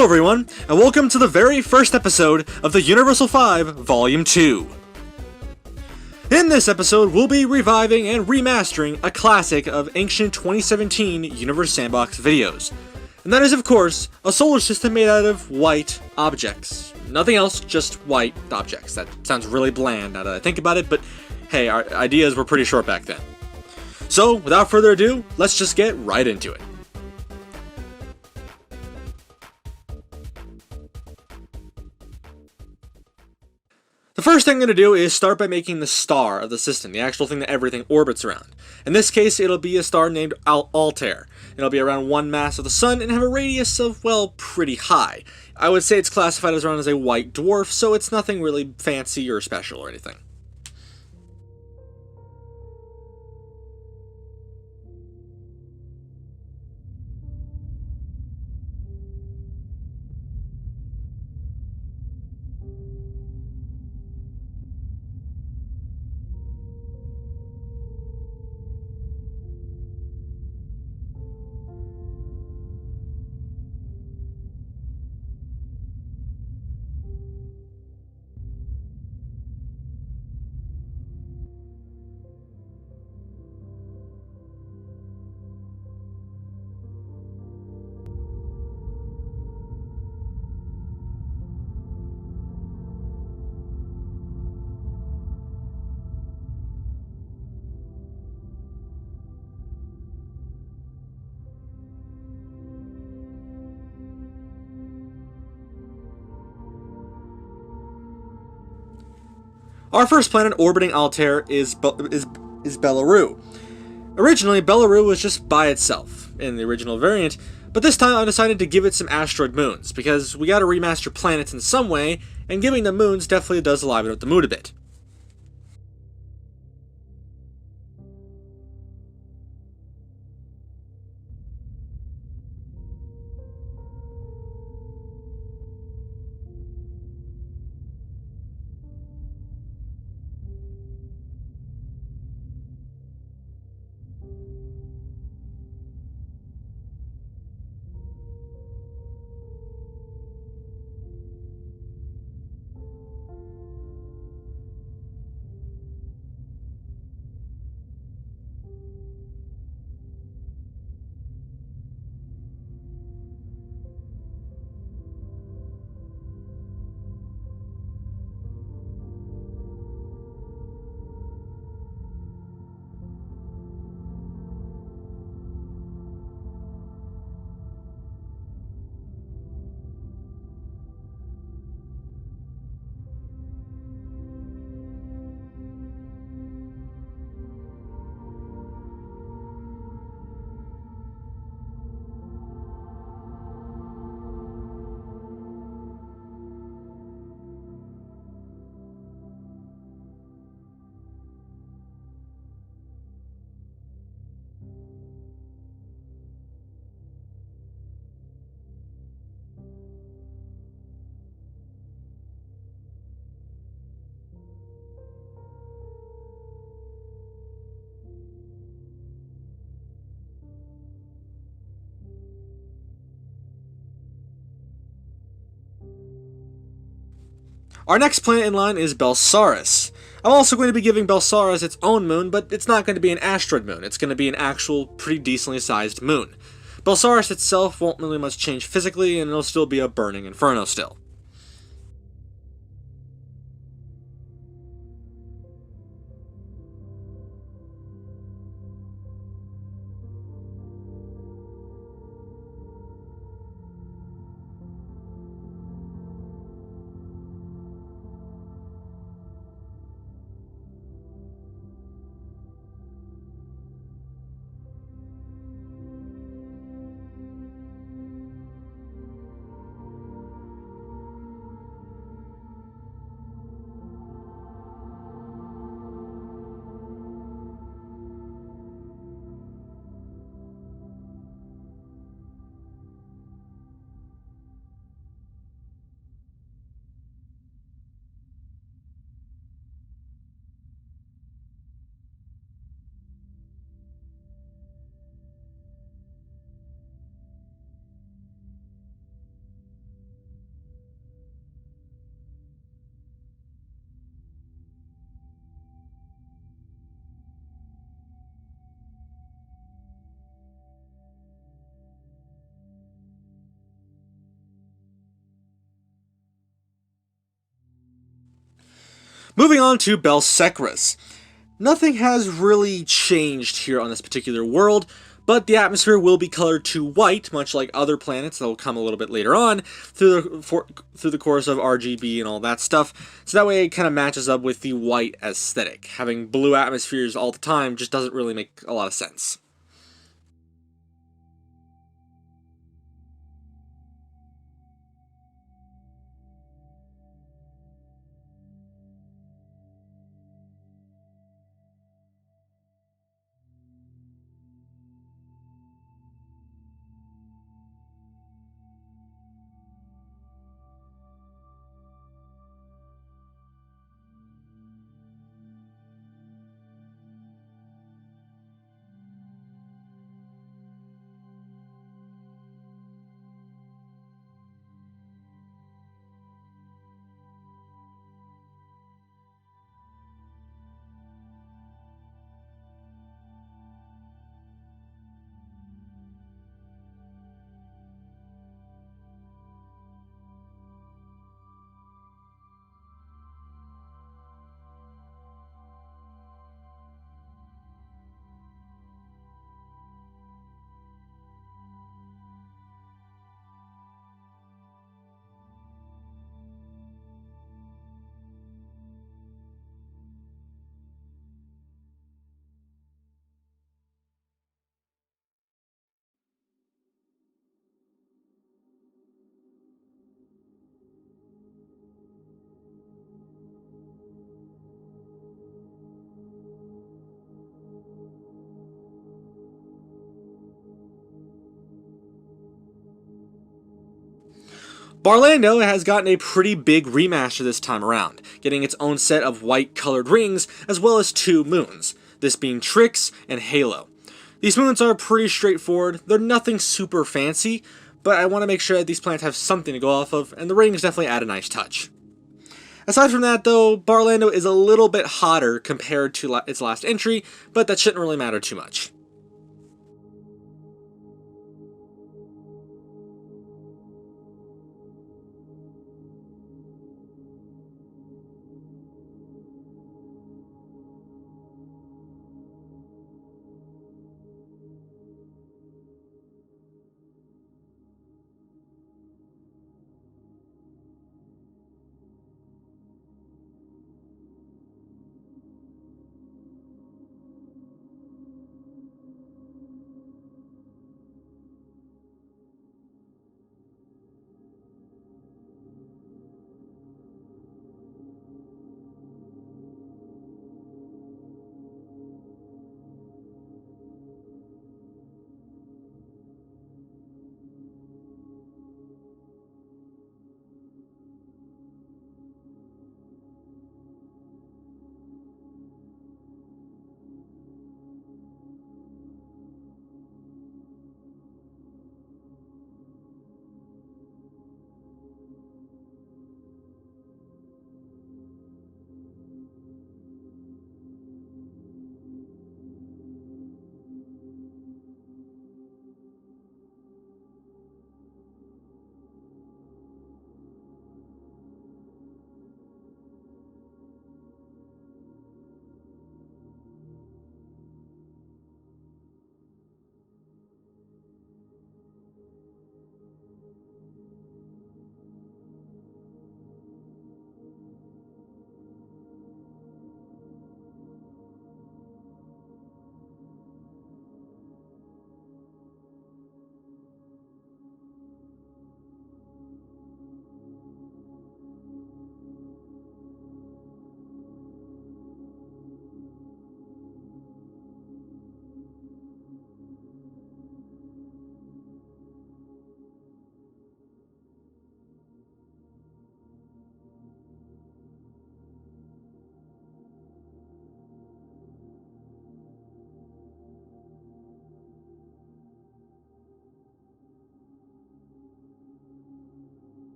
Hello everyone, and welcome to the very first episode of the Universal 5 Volume 2. In this episode, we'll be reviving and remastering a classic of ancient 2017 Universe Sandbox videos. And that is, of course, a solar system made out of white objects. Nothing else, just white objects. That sounds really bland now that I think about it, but hey, our ideas were pretty short back then. So, without further ado, let's just get right into it. The first thing I'm going to do is start by making the star of the system, the actual thing that everything orbits around. In this case, it'll be a star named Altair. It'll be around one mass of the sun and have a radius of, well, pretty high. I would say it's classified as around as a white dwarf, so it's nothing really fancy or special or anything. Our first planet orbiting Altair is Belleru. Originally, Belleru was just by itself in the original variant, but this time I decided to give it some asteroid moons, because we gotta remaster planets in some way, and giving them moons definitely does liven up the mood a bit. Our next planet in line is Belsaris. I'm also going to be giving Belsaris its own moon, but it's not going to be an asteroid moon. It's going to be an actual, pretty decently sized moon. Belsaris itself won't really much change physically, and it'll still be a burning inferno still. Moving on to Belsecris. Nothing has really changed here on this particular world, but the atmosphere will be colored to white, much like other planets that will come a little bit later on through the course of RGB and all that stuff. So that way it kind of matches up with the white aesthetic. Having blue atmospheres all the time just doesn't really make a lot of sense. Barlando has gotten a pretty big remaster this time around, getting its own set of white colored rings as well as two moons, this being Trix and Halo. These moons are pretty straightforward, they're nothing super fancy, but I want to make sure that these planets have something to go off of, and the rings definitely add a nice touch. Aside from that though, Barlando is a little bit hotter compared to its last entry, but that shouldn't really matter too much.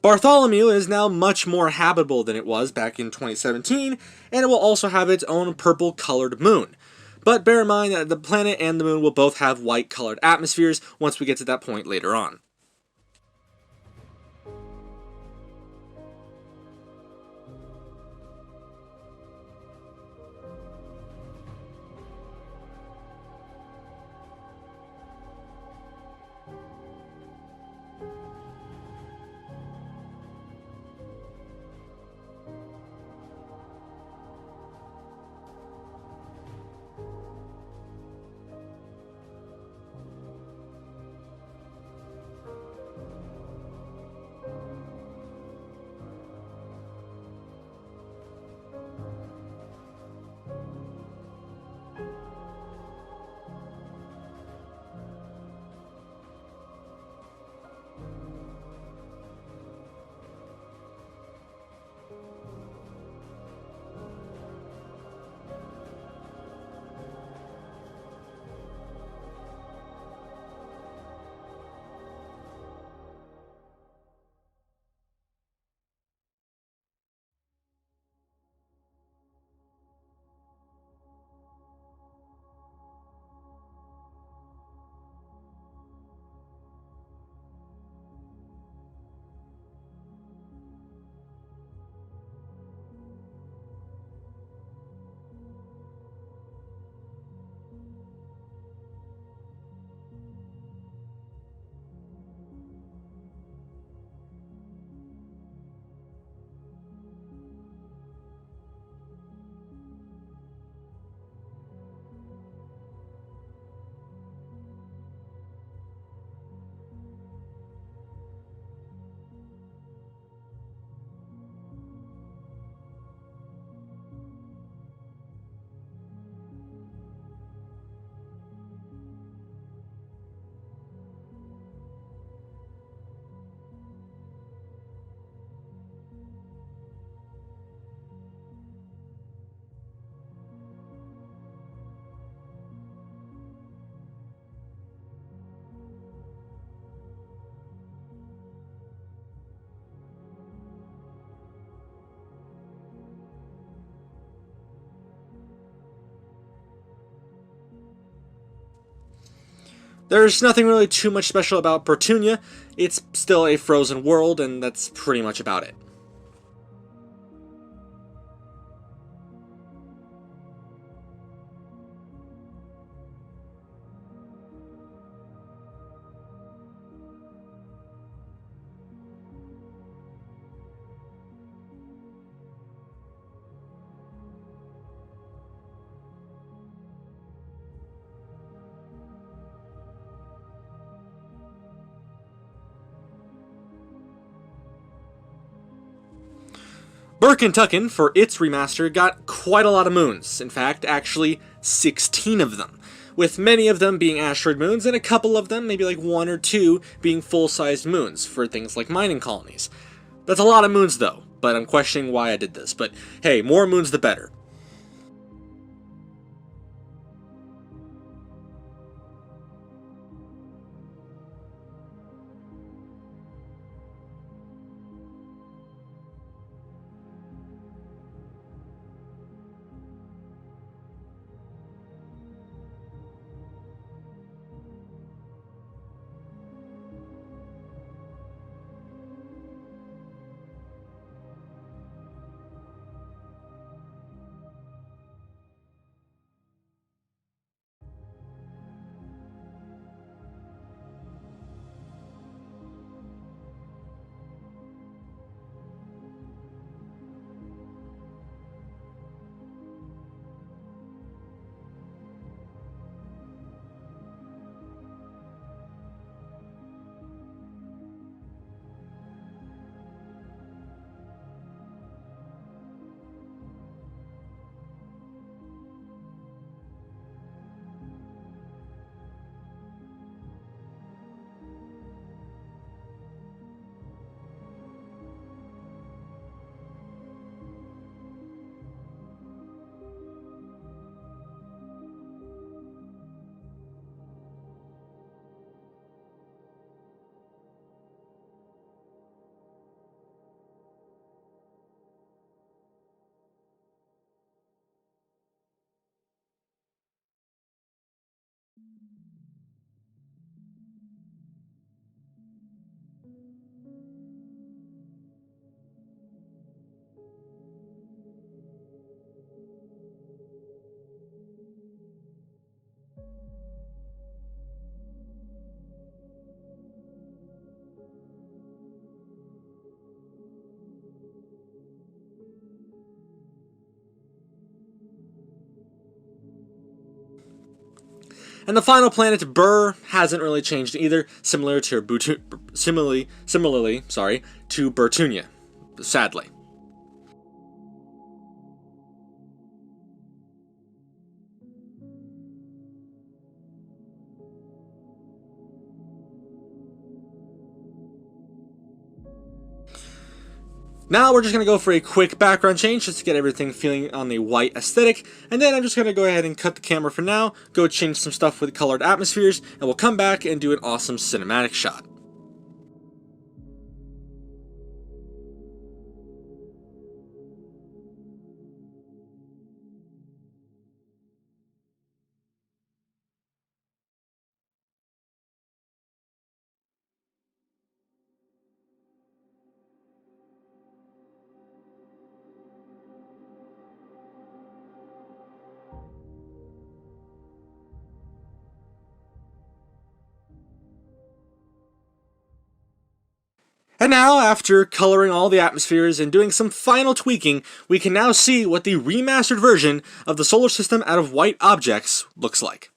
Bartholomew is now much more habitable than it was back in 2017, and it will also have its own purple-colored moon. But bear in mind that the planet and the moon will both have white-colored atmospheres once we get to that point later on. There's nothing really too much special about Petunia. It's still a frozen world, and that's pretty much about it. Burkentucken, for its remaster, got quite a lot of moons. In fact, actually 16 of them, with many of them being asteroid moons and a couple of them, maybe like one or two, being full-sized moons for things like mining colonies. That's a lot of moons though, but I'm questioning why I did this, but hey, more moons the better. And the final planet, Burr, hasn't really changed either, similarly to Bertunia, sadly. Now we're just going to go for a quick background change just to get everything feeling on the white aesthetic, and then I'm just going to go ahead and cut the camera for now, go change some stuff with colored atmospheres, and we'll come back and do an awesome cinematic shot. And now, after coloring all the atmospheres and doing some final tweaking, we can now see what the remastered version of the solar system out of white objects looks like.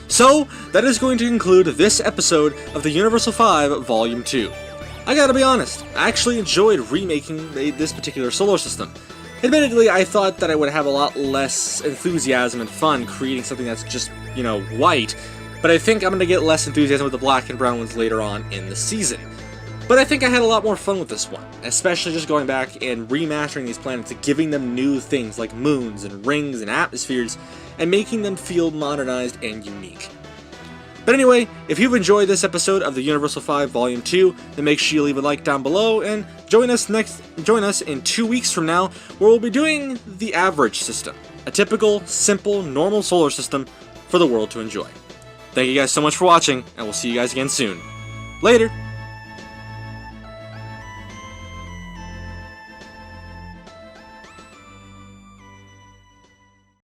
So, that is going to conclude this episode of the Universal 5 Volume 2. I gotta be honest, I actually enjoyed remaking this particular solar system. Admittedly, I thought that I would have a lot less enthusiasm and fun creating something that's just, white, but I think I'm gonna get less enthusiasm with the black and brown ones later on in the season. But I think I had a lot more fun with this one, especially just going back and remastering these planets and giving them new things like moons and rings and atmospheres, and making them feel modernized and unique. But anyway, if you've enjoyed this episode of the Universal 5 Volume 2, then make sure you leave a like down below, and join us in 2 weeks from now, where we'll be doing the average system, a typical, simple, normal solar system for the world to enjoy. Thank you guys so much for watching, and we'll see you guys again soon. Later!